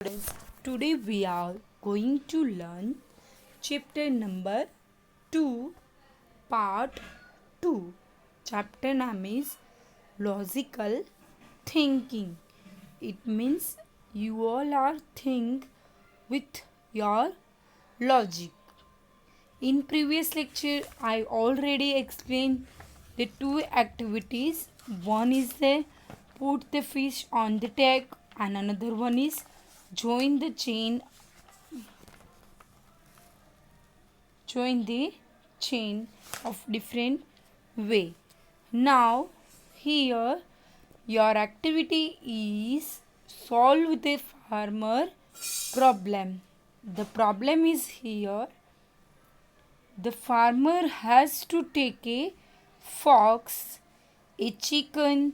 Students, today we are going to learn chapter number 2, part 2. Chapter name is Logical Thinking. It means you all are think with your logic. In previous lecture, I already explained the two activities. One is the put the fish on the tag, and another one is join the chain of different way. Now here your activity is solve the farmer problem. The problem is here the farmer has to take a fox, a chicken,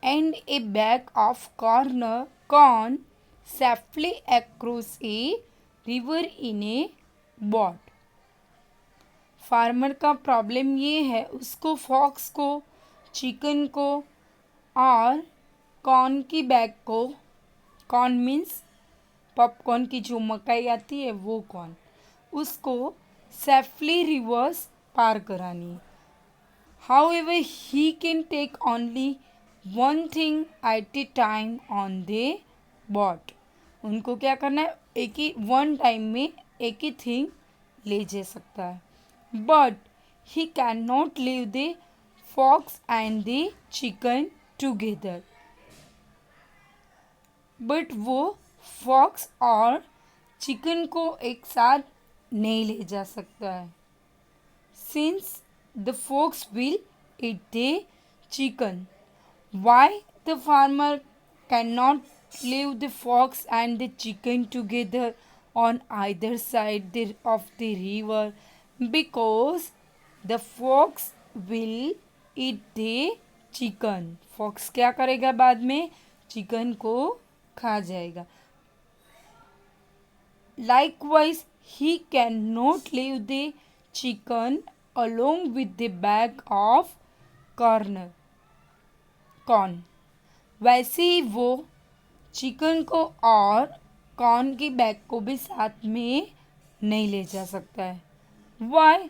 and a bag of corn safely across a river in a boat. Farmer का problem ये है उसको fox को, chicken को और corn की bag को, corn means popcorn की जो मकाई आती है वो कॉर्न, उसको सेफली रिवर्स पार करानी है. However, he can take only one thing at a time on the boat. उनको क्या करना है, एक ही वन टाइम में एक ही थिंग ले जा सकता है. But he cannot leave the fox and the chicken together. But वो फॉक्स और चिकन को एक साथ नहीं ले जा सकता है. Since the fox will eat the chicken. Why the farmer cannot leave the fox and the chicken together on either side of the river? Because the fox will eat the chicken. Fox क्या करेगा बाद में? Chicken को खा जाएगा. Likewise, he cannot leave the chicken along with the bag of corn. वैसे ही वो chicken को और कॉर्न की बैग को भी साथ में नहीं ले जा सकता है. Why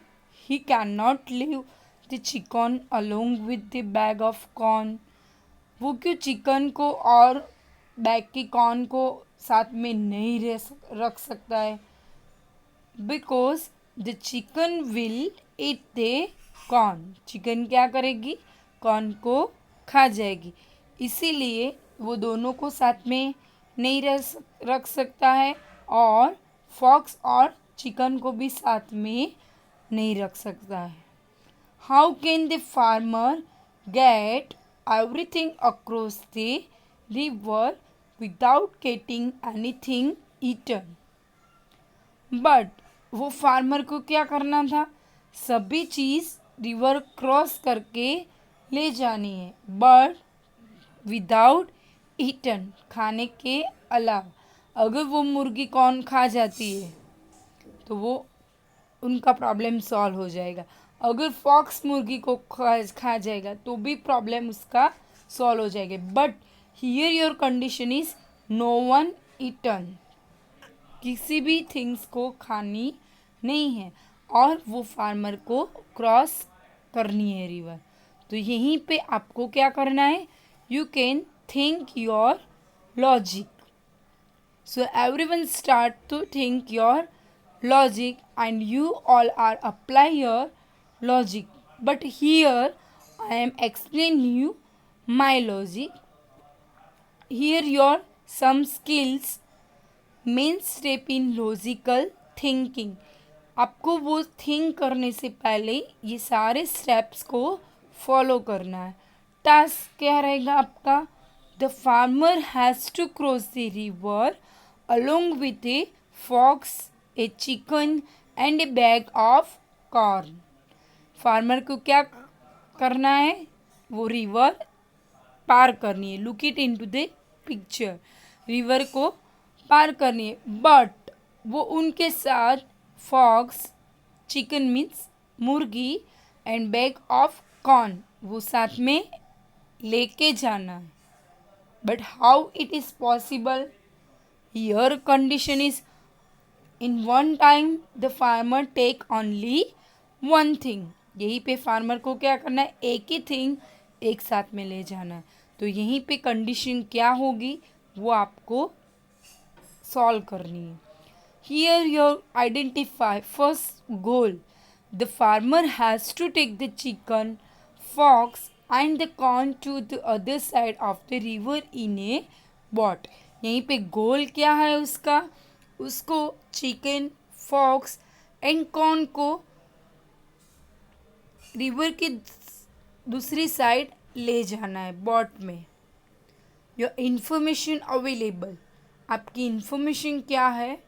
he can not leave the chicken along with the bag of corn. वो क्यों चिकन को और बैग की कॉर्न को साथ में नहीं रख सकता है? Because the chicken will eat the corn. Chicken क्या करेगी? कॉर्न को खा जाएगी. इसीलिए वो दोनों को साथ में नहीं रख सकता है और फॉक्स और चिकन को भी साथ में नहीं रख सकता है. How can the farmer get everything across the river without getting anything eaten? But वो फार्मर को क्या करना था? सभी चीज़ रिवर क्रॉस करके ले जानी है, बट विदाउट ईटन, खाने के अलावा. अगर वो मुर्गी कौन खा जाती है तो वो उनका प्रॉब्लम सॉल्व हो जाएगा. अगर फॉक्स मुर्गी को खा जाएगा तो भी प्रॉब्लम उसका सॉल्व हो जाएगा. But here your condition is no one eaten. किसी भी थिंग्स को खानी नहीं है और वो फार्मर को क्रॉस करनी है रिवर. तो यहीं पे आपको क्या करना है? You can think your logic. So everyone start to think your logic and you all are apply your logic. But here I am explaining you my logic. Here your some skills. Main step in logical thinking. आपको वो think करने से पहले ये सारे steps को follow करना है. टास्क क्या रहेगा आपका? The farmer has to cross the river along with a fox, a chicken and a bag of corn. Farmer को क्या करना है? वो रिवर पार करनी है. Look it into the picture. River को पार करनी है, बट वो उनके साथ फॉक्स, चिकन मीन्स मुर्गी एंड बैग ऑफ कॉर्न वो साथ में लेके जाना है. But how it is possible? Here condition is in one time the farmer take only one thing. यहीं पे फार्मर को क्या करना है, एक ही थिंग एक साथ में ले जाना है। तो यहीं पे कंडीशन क्या होगी वो आपको सॉल्व करनी है। Here your identify first goal, the farmer has to take the chicken, fox and the corn to the other side of the river in a boat. यहीं पे गोल क्या है उसका, उसको चिकन, फॉक्स एंड कॉर्न को river की दूसरी side ले जाना है बॉट में। योर इंफॉर्मेशन अवेलेबल, आपकी इंफॉर्मेशन क्या है,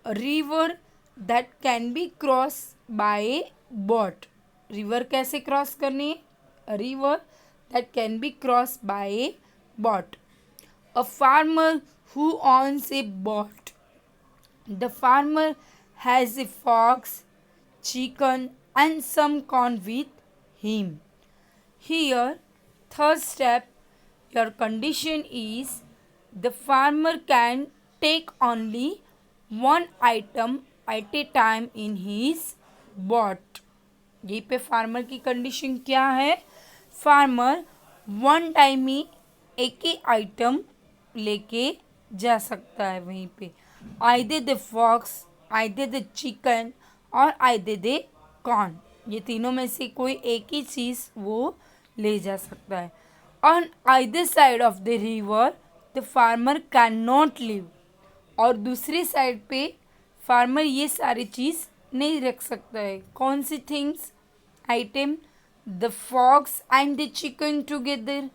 river that can be cross by boat. River कैसे क्रॉस करनी है, river that can be cross by boat. A farmer who owns a boat, the farmer has a fox, chicken and some corn with him. Here, third step, your condition is the farmer can take only one item at a time in his boat. ये पे farmer की condition क्या है, farmer one time ही एक ही item लेके जा सकता है वहीं पे, either the fox, either the chicken और आइदर द कॉर्न। ये तीनों में से कोई एक ही चीज़ वो ले जा सकता है। On either side of the river the farmer can not live, और दूसरी साइड पे फार्मर ये सारी चीज़ नहीं रख सकता है। कौन सी things, item, the fox and the chicken together,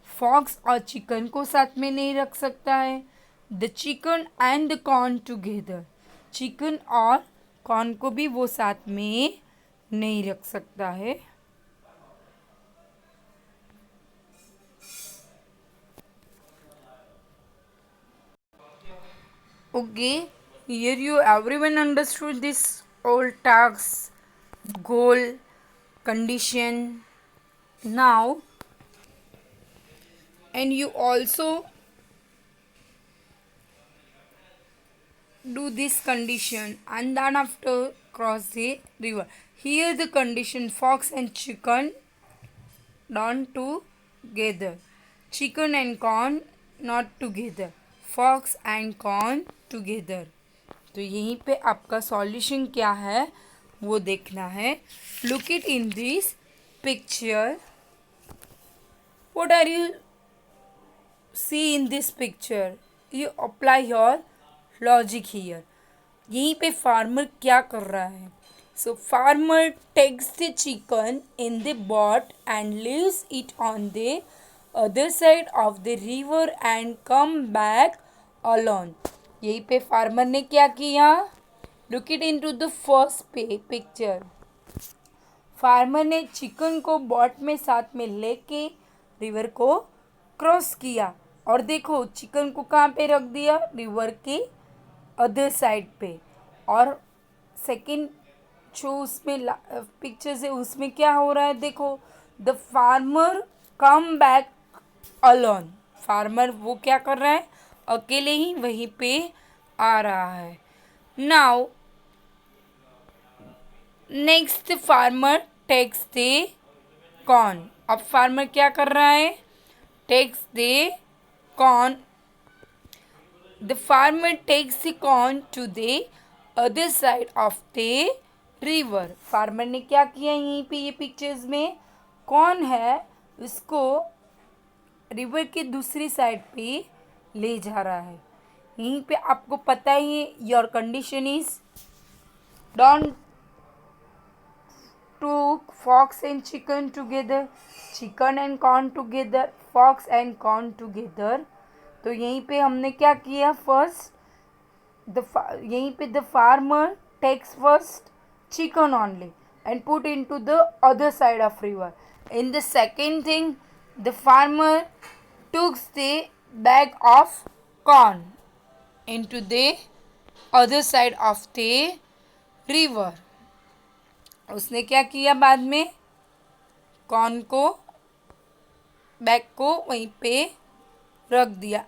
fox और चिकन को साथ में नहीं रख सकता है। The chicken and the corn together, chicken और कॉर्न को भी वो साथ में नहीं रख सकता है। Okay, here you everyone understood this all tasks, goal, condition. Now, and you also do this condition and then after cross the river. Here the condition fox and chicken done together, chicken and corn not together, fox and corn together. तो यहीं पे आपका solution क्या है वो देखना है। Look it in this picture, what are you see in this picture, you apply your logic here. यहीं पे फार्मर क्या कर रहा है, so farmer takes the chicken in the boat and leaves it on the other side of the river and come back alone. यहीं पे farmer ने क्या किया, look it in to the first picture. Farmer ने chicken को boat में साथ में लेके रिवर को क्रॉस किया, और देखो चिकन को कहाँ पे रख दिया, रिवर के अदर साइड पे। और सेकंड जो उसमें पिक्चर है उसमें क्या हो रहा है, देखो the farmer come back alone, farmer वो क्या कर रहा है, अकेले ही वहीं पे आ रहा है। Now next farmer takes the corn, अब फार्मर क्या कर रहा है, takes the corn, the farmer takes the corn to the other side of the river. Farmer ने क्या किया, यहीं पे ये पिक्चर्स में कौन है उसको रिवर की दूसरी साइड पे ले जा रहा है। यहीं पे आपको पता ही है, your condition is don't took fox and chicken together, chicken and corn together, fox and corn together। तो यहीं पे हमने क्या किया, फर्स्ट यहीं पे the farmer takes first chicken only and put into the other side of river. In the second thing, the farmer took the bag of corn into the other side of the river. उसने क्या किया, बाद में corn को bag को वहीं पे रख दिया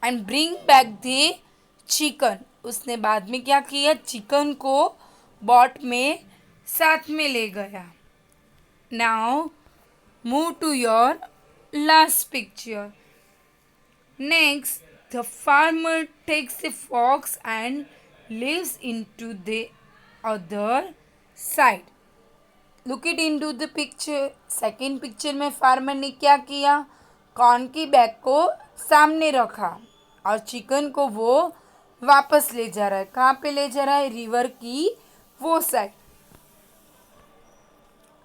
and bring back the chicken, उसने बाद में क्या किया, चिकन को बॉट में साथ में ले गया. Now move to your last picture. Next, the farmer takes a fox and lives into the other side. Look it into the picture. Second picture में फार्मर ने क्या किया, कॉर्न की बैग को सामने रखा और चिकन को वो वापस ले जा रहा है. कहाँ पे ले जा रहा है, रिवर की वो साइड.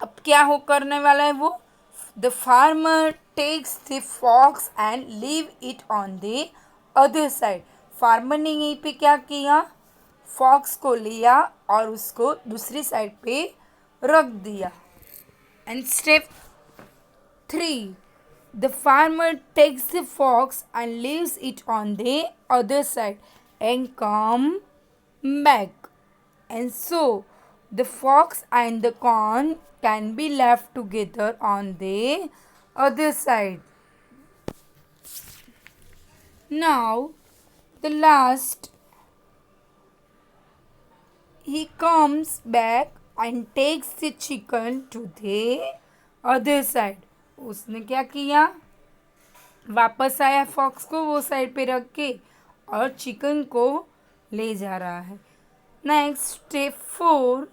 अब क्या हो करने वाला है वो, the farmer takes the fox and leave it on the other side. Farmer ने यहीं पे क्या किया, फॉक्स को लिया और उसको दूसरी साइड पे रख दिया. And step 3, the farmer takes the fox and leaves it on the other side and come back. And so the fox and the corn can be left together on the other side. Now the last, he comes back and takes the chicken to the other side. उसने क्या किया, वापस आया fox को वो side पे रख के और चिकन को ले जा रहा है. Next, step 4,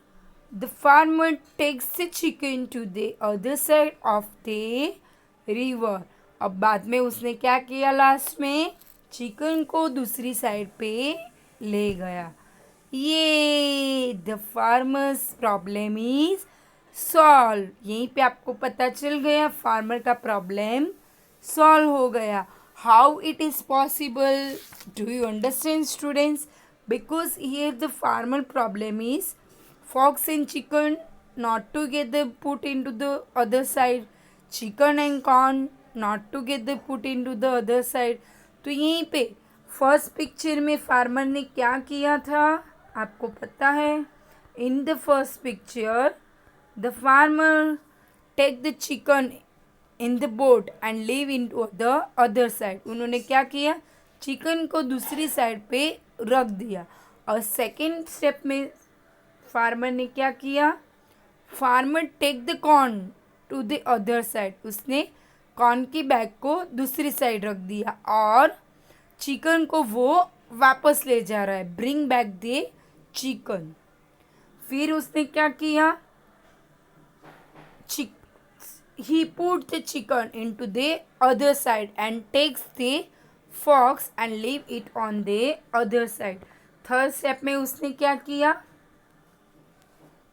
the farmer takes the chicken to the other side of the river. अब बाद में उसने क्या किया, लास्ट में चिकन को दूसरी साइड पे ले गया. ये the farmers problem is solve. यहीं पे आपको पता चल गया फार्मर का प्रॉब्लम सॉल्व हो गया. How it is possible, do you understand students? Because here the farmer problem is fox and chicken not together put into the other side, chicken and corn not together put into the other side. तो यहीं पे first picture में farmer ने क्या किया था आपको पता है. In the first picture the farmer take the chicken in the boat and leave in to the other side. उन्होंने क्या किया, चिकन को दूसरी साइड पे रख दिया. और सेकेंड स्टेप में फार्मर ने क्या किया, farmer take the corn to the other side. उसने कॉर्न की बैग को दूसरी साइड रख दिया और चिकन को वो वापस ले जा रहा है, ब्रिंग बैक द चिकन. फिर उसने क्या किया, he put the chicken into the other side and takes the fox and leave it on the other side. Third step में उसने क्या किया,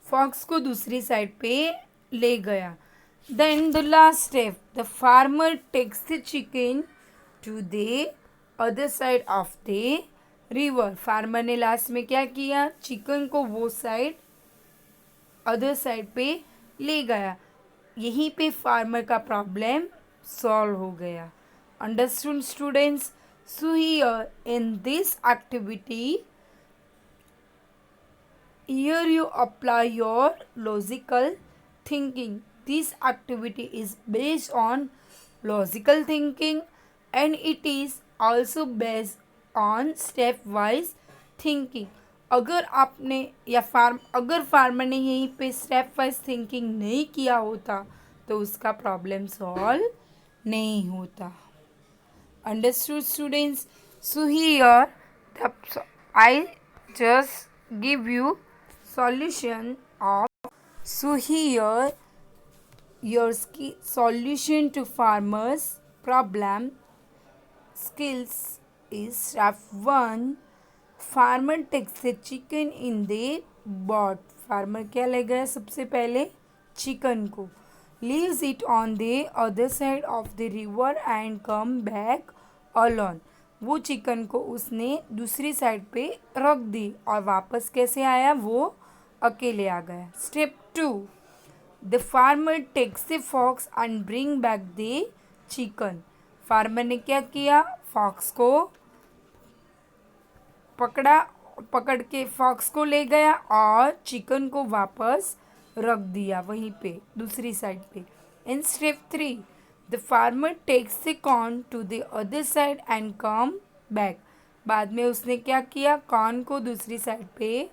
फॉक्स को दूसरी साइड पे ले गया. Then the last step, the farmer takes the chicken to the other side of the river. Farmer ने लास्ट में क्या किया, चिकन को वो साइड अदर साइड पे ले गया. यहीं पे फार्मर का प्रॉब्लम सॉल्व हो गया. Understood students? So here in this activity, here you apply your logical thinking. This activity is based on logical thinking and it is also based on step-wise thinking. अगर आपने या अगर farmer ने यहीं पे step wise thinking नहीं किया होता तो उसका प्रॉब्लम सॉल्व नहीं होता. Understood students? So here I just give you solution of, so here your solution to farmers problem skills is step 1, farmer takes the chicken in the boat. Farmer क्या ले गया, सबसे पहले चिकन को, leaves it on the other side of the river and come back alone. वो chicken को उसने दूसरी साइड पे रख दी और वापस कैसे आया, वो अकेले आ गया. Step 2, the farmer takes the fox and bring back the chicken. Farmer ने क्या किया, फॉक्स को पकड़ के फॉक्स को ले गया और चिकन को वापस रख दिया वहीं पे दूसरी साइड पे. In step 3, the farmer takes the corn to the other side and come back. बाद में उसने क्या किया, कॉर्न को दूसरी साइड पे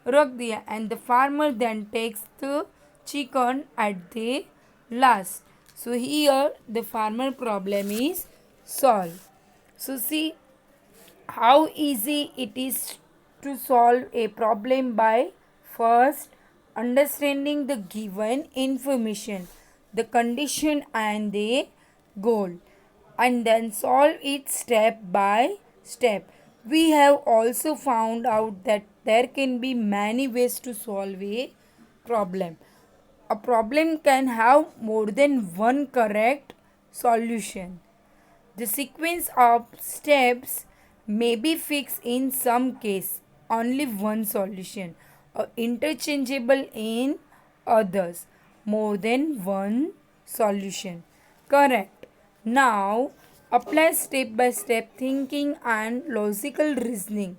रख दिया. And the farmer then takes the chicken at the last. So here the farmer problem is solved. So see how easy it is to solve a problem by first understanding the given information, the condition and the goal, and then solve it step by step. We have also found out that there can be many ways to solve a problem. A problem can have more than one correct solution. The sequence of steps may be fixed in some case, only one solution, or interchangeable in others, more than one solution. Correct. Now, apply step by step thinking and logical reasoning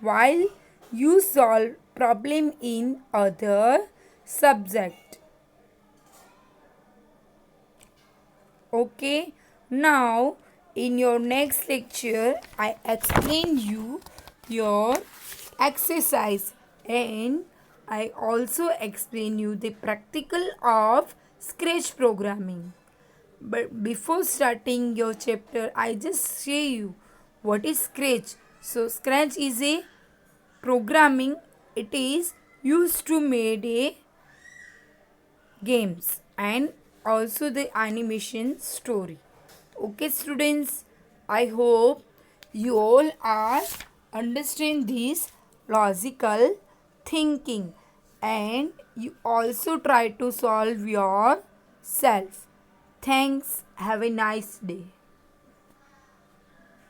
while you solve problem in other subject. Okay, now in your next lecture I explain you your exercise and I also explain you the practical of Scratch programming. But before starting your chapter I just show you what is Scratch. So Scratch is a programming. It is used to make a games and also the animation story. Okay students, I hope you all are understand this logical thinking and you also try to solve yourself. Thanks, have a nice day.